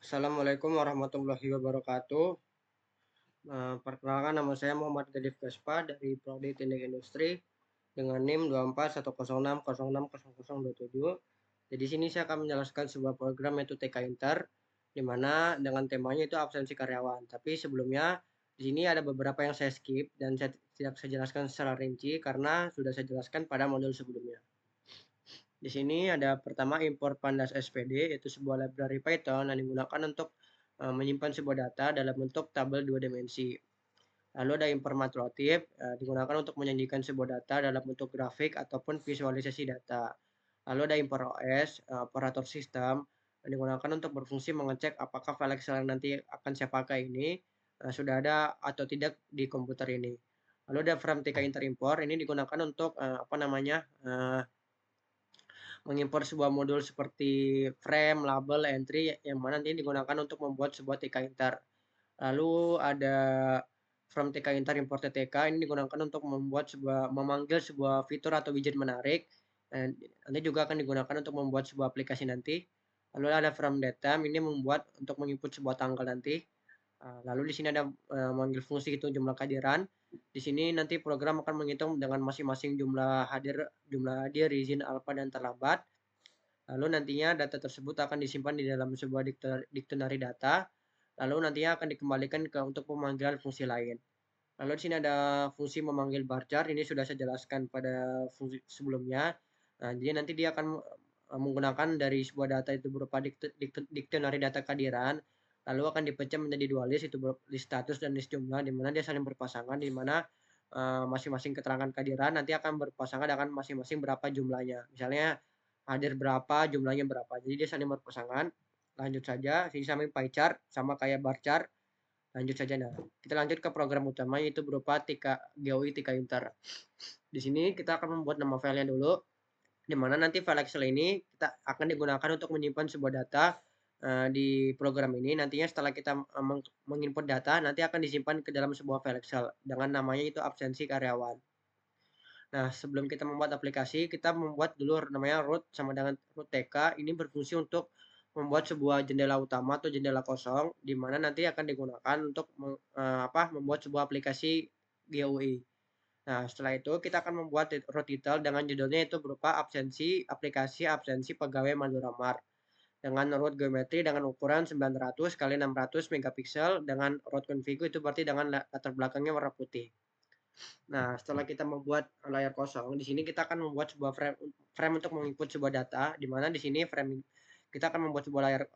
Assalamualaikum warahmatullahi wabarakatuh. Perkenalkan nama saya Muhammad Gadif Gaspa dari Prodi Teknik Industri dengan NIM 24.106.06027. Jadi sini saya akan menjelaskan sebuah program yaitu TK Inter, di mana dengan temanya itu absensi karyawan. Tapi sebelumnya di sini ada beberapa yang saya skip dan saya tidak saya jelaskan secara rinci karena sudah saya jelaskan pada modul sebelumnya. Di sini ada pertama import pandas SPD, yaitu sebuah library Python yang digunakan untuk menyimpan sebuah data dalam bentuk tabel 2 dimensi. Lalu ada import matplotlib, digunakan untuk menyajikan sebuah data dalam bentuk grafik ataupun visualisasi data. Lalu ada import OS, operator sistem, yang digunakan untuk berfungsi mengecek apakah file Excel yang nanti akan saya pakai ini sudah ada atau tidak di komputer ini. Lalu ada frame TK inter import, ini digunakan untuk mengimpor sebuah modul seperti frame, label, entry yang mana nanti digunakan untuk membuat sebuah TK inter. Lalu ada from TK inter import TK ini digunakan untuk memanggil sebuah fitur atau widget menarik. Dan nanti juga akan digunakan untuk membuat sebuah aplikasi nanti. Lalu ada from data ini membuat untuk menginput sebuah tanggal nanti. Lalu di sini ada memanggil fungsi hitung jumlah kehadiran. Di sini nanti program akan menghitung dengan masing-masing jumlah hadir, izin, alfa, dan terlambat. Lalu nantinya data tersebut akan disimpan di dalam sebuah dictionary data. Lalu nantinya akan dikembalikan untuk pemanggilan fungsi lain. Lalu di sini ada fungsi memanggil bar chart. Ini sudah saya jelaskan pada fungsi sebelumnya. Nah, jadi nanti dia akan menggunakan dari sebuah data itu berupa dictionary data kehadiran, lalu akan dipecah menjadi dua list, itu list status dan list jumlah, di mana dia saling berpasangan, di mana masing-masing keterangan kehadiran nanti akan berpasangan dengan masing-masing berapa jumlahnya. Misalnya hadir berapa, jumlahnya berapa. Jadi dia saling berpasangan. Lanjut saja, sini sama pie chart, sama kayak bar chart. Lanjut saja. Nah, kita lanjut ke program utama yaitu berupa GUI TK Inter. Di sini kita akan membuat nama filenya dulu, di mana nanti file Excel ini kita akan digunakan untuk menyimpan sebuah data di program ini. Nantinya setelah kita menginput data, nanti akan disimpan ke dalam sebuah file Excel dengan namanya itu absensi karyawan. Nah, sebelum kita membuat aplikasi, kita membuat dulu namanya root sama dengan root TK. Ini berfungsi untuk membuat sebuah jendela utama atau jendela kosong, di mana nanti akan digunakan untuk membuat sebuah aplikasi GUI. Nah, setelah itu kita akan membuat root title dengan judulnya itu berupa aplikasi absensi pegawai Madura Mart dengan root geometri dengan ukuran 900 kali 600 megapiksel dengan root config itu berarti dengan latar belakangnya warna putih. Nah, setelah kita membuat layar kosong, di sini kita akan membuat sebuah frame untuk menginput sebuah data, di mana di sini kita akan membuat sebuah layar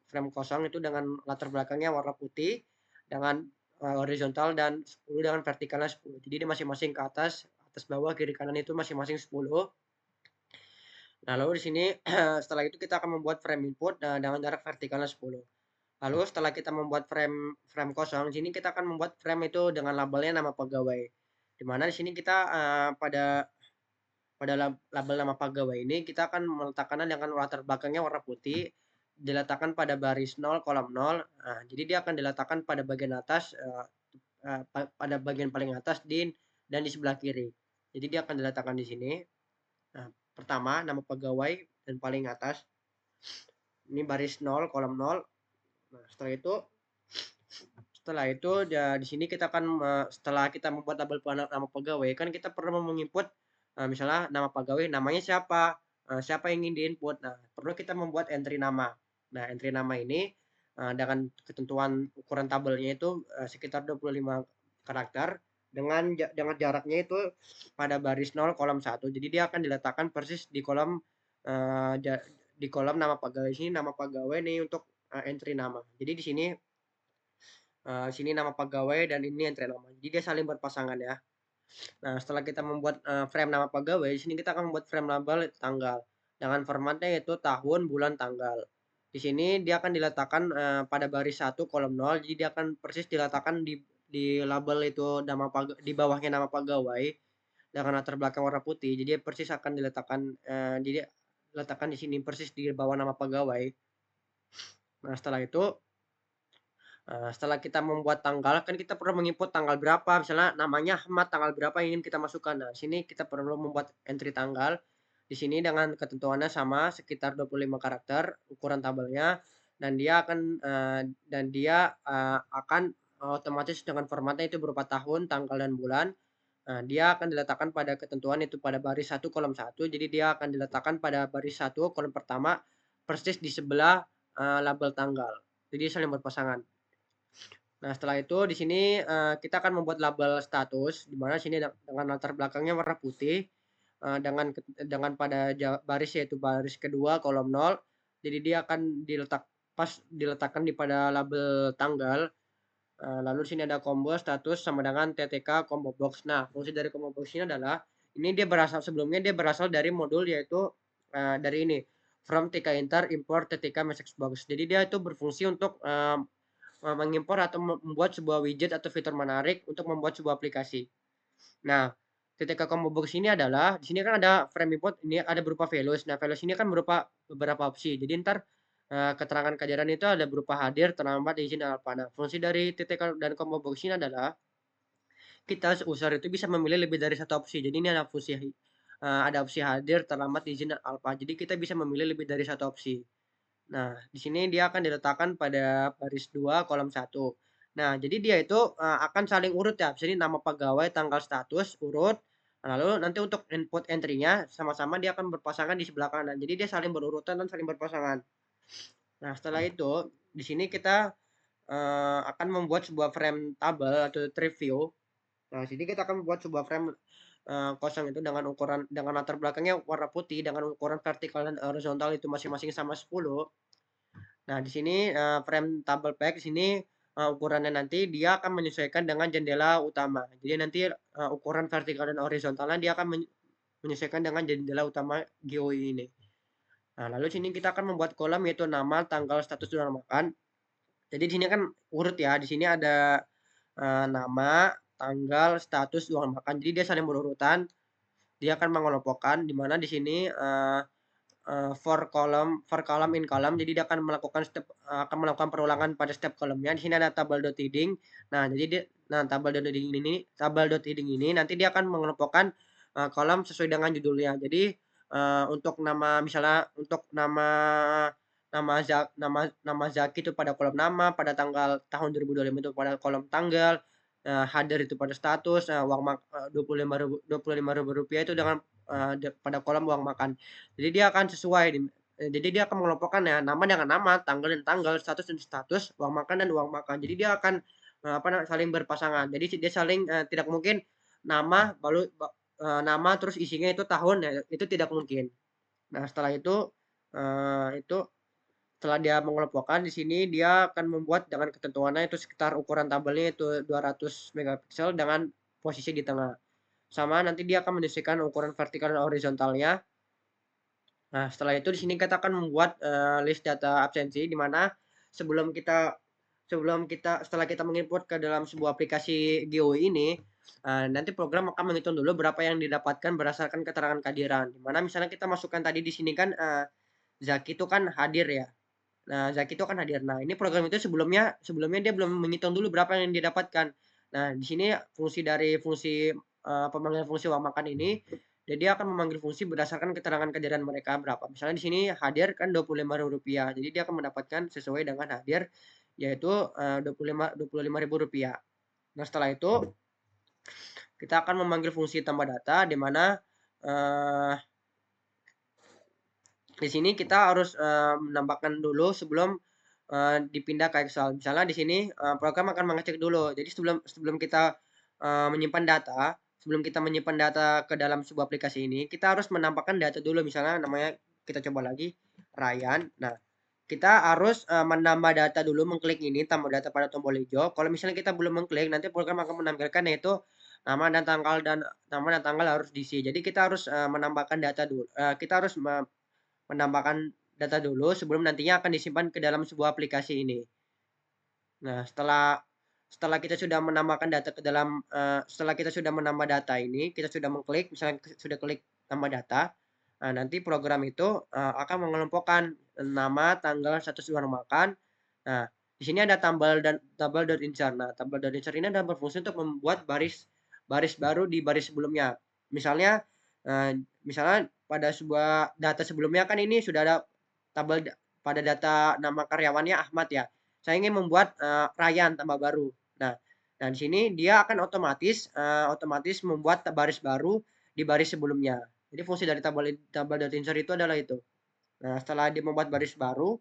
frame kosong itu dengan latar belakangnya warna putih dengan horizontal dan 10 dengan vertikalnya 10. Jadi dia masing-masing ke atas bawah, kiri kanan itu masing-masing 10. Nah, lalu di sini setelah itu kita akan membuat frame input dengan jarak vertikalnya 10. Lalu setelah kita membuat frame kosong, di sini kita akan membuat frame itu dengan labelnya nama pegawai. Di mana di sini kita pada label nama pegawai ini kita akan meletakkannya dengan latar belakangnya warna putih, diletakkan pada baris 0 kolom 0. Nah, jadi dia akan diletakkan pada bagian atas pada bagian paling atas dan di sebelah kiri. Jadi dia akan diletakkan di sini. Nah, pertama nama pegawai dan paling atas. Ini baris 0 kolom 0. Nah, setelah itu ya di sini kita akan setelah kita membuat tabel nama pegawai kan kita perlu menginput misalnya nama pegawai namanya siapa yang ingin diinput. Nah, perlu kita membuat entry nama. Nah, entry nama ini dengan ketentuan ukuran tabelnya itu sekitar 25 karakter dengan jaraknya itu pada baris 0 kolom 1. Jadi dia akan diletakkan persis di kolom nama pegawai. Sini nama pegawai nih untuk entry nama. Jadi di sini nama pegawai dan ini entry nama. Jadi dia saling berpasangan ya. Nah, setelah kita membuat frame nama pegawai, di sini kita akan membuat frame label tanggal dengan formatnya yaitu tahun, bulan, tanggal. Di sini dia akan diletakkan pada baris 1 kolom 0. Jadi dia akan persis diletakkan di label itu di bawahnya nama pegawai dengan latar belakang warna putih. Jadi persis akan diletakkan di sini persis di bawah nama pegawai. Nah, setelah kita membuat tanggal, kan kita perlu menginput tanggal berapa, misalnya namanya Ahmad, tanggal berapa yang ingin kita masukkan. Nah, sini kita perlu membuat entry tanggal. Di sini dengan ketentuannya sama, sekitar 25 karakter ukuran tabelnya. dan dia akan otomatis dengan formatnya itu berupa tahun, tanggal, dan bulan. Dia akan diletakkan pada ketentuan itu pada baris 1 kolom 1. Jadi dia akan diletakkan pada baris 1 kolom pertama persis di sebelah label tanggal. Jadi saling berpasangan. Nah, setelah itu di sini kita akan membuat label status di mana sini dengan latar belakangnya warna putih dengan pada baris yaitu baris kedua kolom 0. Jadi dia akan diletakkan di pada label tanggal. Lalu di sini ada combo status sama dengan TTK combo box. Nah, fungsi dari combo box ini adalah sebelumnya dia berasal dari modul yaitu dari ini from TK Inter import TTK message box. Jadi dia itu berfungsi untuk mengimpor atau membuat sebuah widget atau fitur menarik untuk membuat sebuah aplikasi. Nah, TTK combo box ini adalah di sini kan ada frame import, ini ada berupa values. Nah, values ini kan berupa beberapa opsi. Jadi ntar keterangan keajaran itu ada berupa hadir, terlambat, izin, dan alpha. Nah, fungsi dari TTK dan combo box ini adalah kita user itu bisa memilih lebih dari satu opsi. Jadi ini ada opsi hadir, terlambat, izin, dan alpha. Jadi kita bisa memilih lebih dari satu opsi. Nah, di sini dia akan diletakkan pada baris 2 kolom 1. Nah, jadi dia itu akan saling urut ya. Jadi nama pegawai, tanggal status, urut. Lalu nanti untuk input entry-nya sama-sama dia akan berpasangan di sebelah kanan. Jadi dia saling berurutan dan saling berpasangan. Nah, setelah itu di sini kita akan membuat sebuah frame tabel atau tree view. Nah, sini kita akan membuat sebuah frame kosong itu dengan latar belakangnya warna putih dengan ukuran vertikal dan horizontal itu masing-masing sama 10. Nah, di sini frame tabel pack di sini ukurannya nanti dia akan menyesuaikan dengan jendela utama. Jadi nanti ukuran vertikal dan horizontalnya dia akan menyesuaikan dengan jendela utama GUI ini. Nah, lalu sini kita akan membuat kolom yaitu nama, tanggal, status, dan makan. Jadi di sini kan urut ya. Di sini ada nama, tanggal, status, uang makan. Jadi dia saling berurutan. Dia akan mengelompokkan di mana di sini for column in column. Jadi dia akan melakukan perulangan pada setiap kolomnya. Di sini ada tabel.heading. Tabel.heading ini nanti dia akan mengelompokkan kolom sesuai dengan judulnya. Jadi untuk nama Zaki itu pada kolom nama, pada tanggal tahun 2025 itu pada kolom tanggal, hadir itu pada status, uang 25.000 rupiah itu pada kolom uang makan. Jadi dia akan jadi dia akan mengelompokkan ya nama dengan nama, tanggal dan tanggal, status dan status, uang makan dan uang makan. Jadi dia akan saling berpasangan. Jadi dia saling tidak mungkin nama terus isinya itu tahun ya, itu tidak mungkin. Nah, setelah dia mengelompokkan di sini dia akan membuat dengan ketentuannya itu sekitar ukuran tabelnya itu 200 megapiksel dengan posisi di tengah. Sama nanti dia akan menyesuaikan ukuran vertikal dan horizontalnya. Nah, setelah itu di sini kita akan membuat list data absensi di mana setelah kita menginput ke dalam sebuah aplikasi GUI ini, nanti program akan menghitung dulu berapa yang didapatkan berdasarkan keterangan kehadiran. Di mana misalnya kita masukkan tadi di sini kan Zaki itu kan hadir ya. Nah, Zaki itu akan hadir. Nah, ini program itu sebelumnya dia belum menghitung dulu berapa yang didapatkan. Nah, di sini fungsi pemanggilan fungsi uang makan ini, jadi dia akan memanggil fungsi berdasarkan keterangan kehadiran mereka berapa. Misalnya di sini hadir kan Rp25.000. Jadi dia akan mendapatkan sesuai dengan hadir yaitu Rp25.000. Nah, setelah itu kita akan memanggil fungsi tambah data di mana di sini kita harus menambahkan dulu sebelum dipindah ke Excel. Misalnya di sini program akan mengecek dulu. Jadi sebelum kita menyimpan data ke dalam sebuah aplikasi ini, kita harus menambahkan data dulu. Misalnya namanya kita coba lagi Ryan. Nah, kita harus menambah data dulu, mengklik ini tambah data pada tombol hijau. Kalau misalnya kita belum mengklik, nanti program akan menampilkan yaitu nama dan tanggal harus diisi. Jadi kita harus menambahkan data dulu. Kita harus menambahkan data dulu sebelum nantinya akan disimpan ke dalam sebuah aplikasi ini. Nah, setelah kita sudah menambahkan data setelah kita sudah menambah data ini, kita sudah mengklik, misalnya sudah klik tambah data, nah, nanti program itu akan mengelompokkan nama, tanggal, status uang makan. Nah, di sini ada tabel.insert. Nah, tabel.insert ini adalah berfungsi untuk membuat baris baru di baris sebelumnya. Misalnya pada sebuah data sebelumnya kan ini sudah ada tabel pada data nama karyawannya Ahmad ya. Saya ingin membuat Ryan tambah baru. Nah, di sini dia akan otomatis membuat baris baru di baris sebelumnya. Jadi fungsi dari tabel data insert itu adalah itu. Nah, setelah dia membuat baris baru,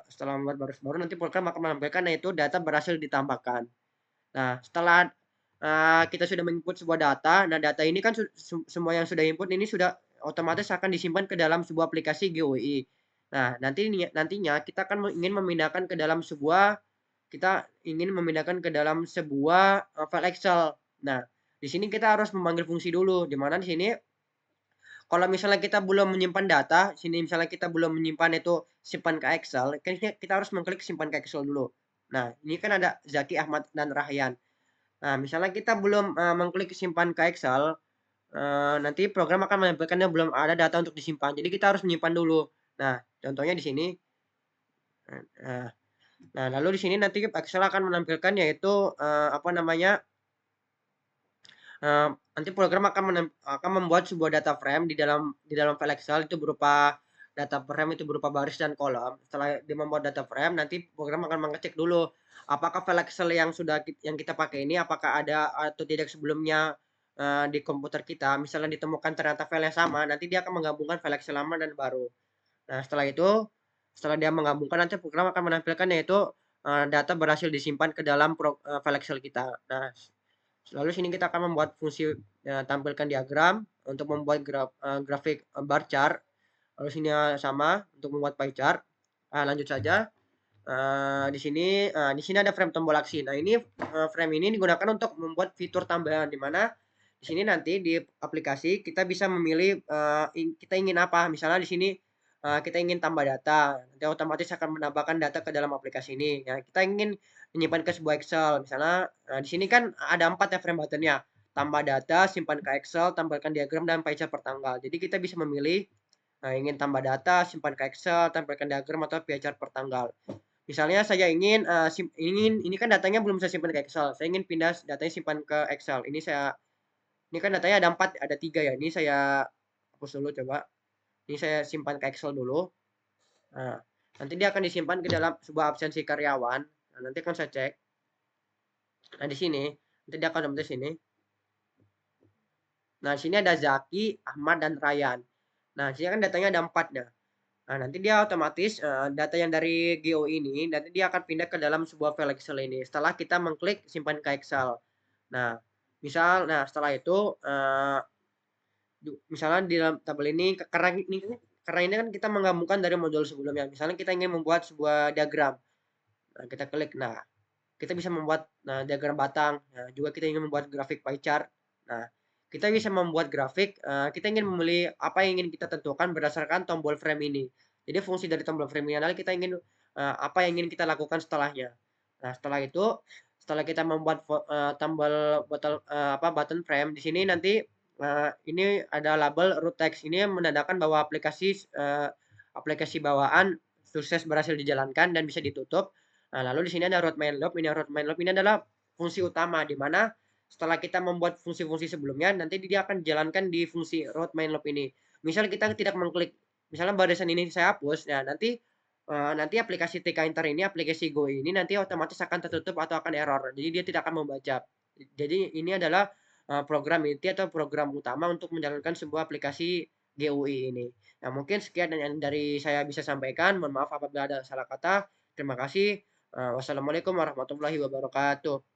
setelah membuat baris baru nanti program akan menampilkan yaitu data berhasil ditambahkan. Nah, setelah kita sudah menginput sebuah data, nah data ini kan semua yang sudah input ini sudah otomatis akan disimpan ke dalam sebuah aplikasi GUI. Nah, nantinya kita akan ingin memindahkan ke dalam sebuah file Excel. Nah, di sini kita harus memanggil fungsi dulu, di mana di sini kalau misalnya kita belum menyimpan data, sini misalnya kita belum menyimpan itu simpan ke Excel, kan kita harus mengklik simpan ke Excel dulu. Nah, ini kan ada Zaki, Ahmad, dan Rahyan. Nah, misalnya kita belum mengklik simpan ke Excel, nanti program akan menampilkannya belum ada data untuk disimpan. Jadi kita harus menyimpan dulu. Nah, contohnya di sini. Nah, lalu di sini nanti Excel akan menampilkan yaitu apa namanya? Nanti program akan membuat sebuah data frame di dalam file Excel itu berupa data frame itu berupa baris dan kolom. Setelah dia membuat data frame, nanti program akan mengecek dulu apakah file Excel yang kita pakai ini apakah ada atau tidak sebelumnya di komputer kita. Misalnya ditemukan ternyata file yang sama, nanti dia akan menggabungkan file Excel lama dan baru. Nah, setelah dia menggabungkan nanti program akan menampilkan yaitu data berhasil disimpan ke dalam file Excel kita. Nah, lalu sini kita akan membuat fungsi tampilkan diagram untuk membuat grafik bar chart. Lalu sini sama untuk membuat pie chart. Lanjut saja. Di sini ada frame tombol aksi. Nah, ini frame ini digunakan untuk membuat fitur tambahan di mana di sini nanti di aplikasi kita bisa memilih kita ingin apa. Misalnya di sini kita ingin tambah data, nanti otomatis akan menambahkan data ke dalam aplikasi ini. Ya, kita ingin menyimpan ke sebuah Excel, misalnya di sini kan ada 4 ya frame buttonnya, tambah data, simpan ke Excel, tampilkan diagram dan pie chart per tanggal. Jadi kita bisa memilih ingin tambah data, simpan ke Excel, tampilkan diagram atau pie chart per tanggal. Misalnya saya ini kan datanya belum saya simpan ke Excel, saya ingin pindah datanya simpan ke Excel. Ini kan datanya ada 4, ada 3 ya. Ini saya hapus dulu coba. Ini saya simpan ke Excel dulu. Nah, nanti dia akan disimpan ke dalam sebuah absensi karyawan. Nah, nanti akan saya cek. Nah, di sini, nanti dia akan di sini. Nah, di sini ada Zaki, Ahmad, dan Ryan. Nah, di sini kan datanya ada 4 ya. Nah, nanti dia otomatis data yang dari GO ini, nanti dia akan pindah ke dalam sebuah file Excel ini. Setelah kita mengklik simpan ke Excel. Nah, setelah itu misalnya di dalam tabel ini karena ini kan kita menggabungkan dari modul sebelumnya. Misalnya kita ingin membuat sebuah diagram. Nah, kita klik. Nah, kita bisa membuat diagram batang. Nah, juga kita ingin membuat grafik pie chart. Nah, kita bisa membuat grafik. Kita ingin memilih apa yang ingin kita tentukan berdasarkan tombol frame ini. Jadi fungsi dari tombol frame ini adalah kita ingin apa yang ingin kita lakukan setelahnya. Nah, setelah kita membuat tombol button frame di sini nanti ini ada label root text. Ini menandakan bahwa aplikasi bawaan sukses berhasil dijalankan dan bisa ditutup. Nah, lalu di sini ada root main loop. Root main loop ini adalah fungsi utama di mana setelah kita membuat fungsi-fungsi sebelumnya, nanti dia akan dijalankan di fungsi root main loop ini. Misal kita tidak mengklik, misalnya barisan ini saya hapus, ya nanti aplikasi TK Inter ini, aplikasi Go ini nanti otomatis akan tertutup atau akan error. Jadi dia tidak akan membaca. Jadi ini adalah program inti atau program utama untuk menjalankan sebuah aplikasi GUI ini. Nah, mungkin sekian yang dari saya bisa sampaikan. Mohon maaf apabila ada salah kata. Terima kasih. Wassalamualaikum warahmatullahi wabarakatuh.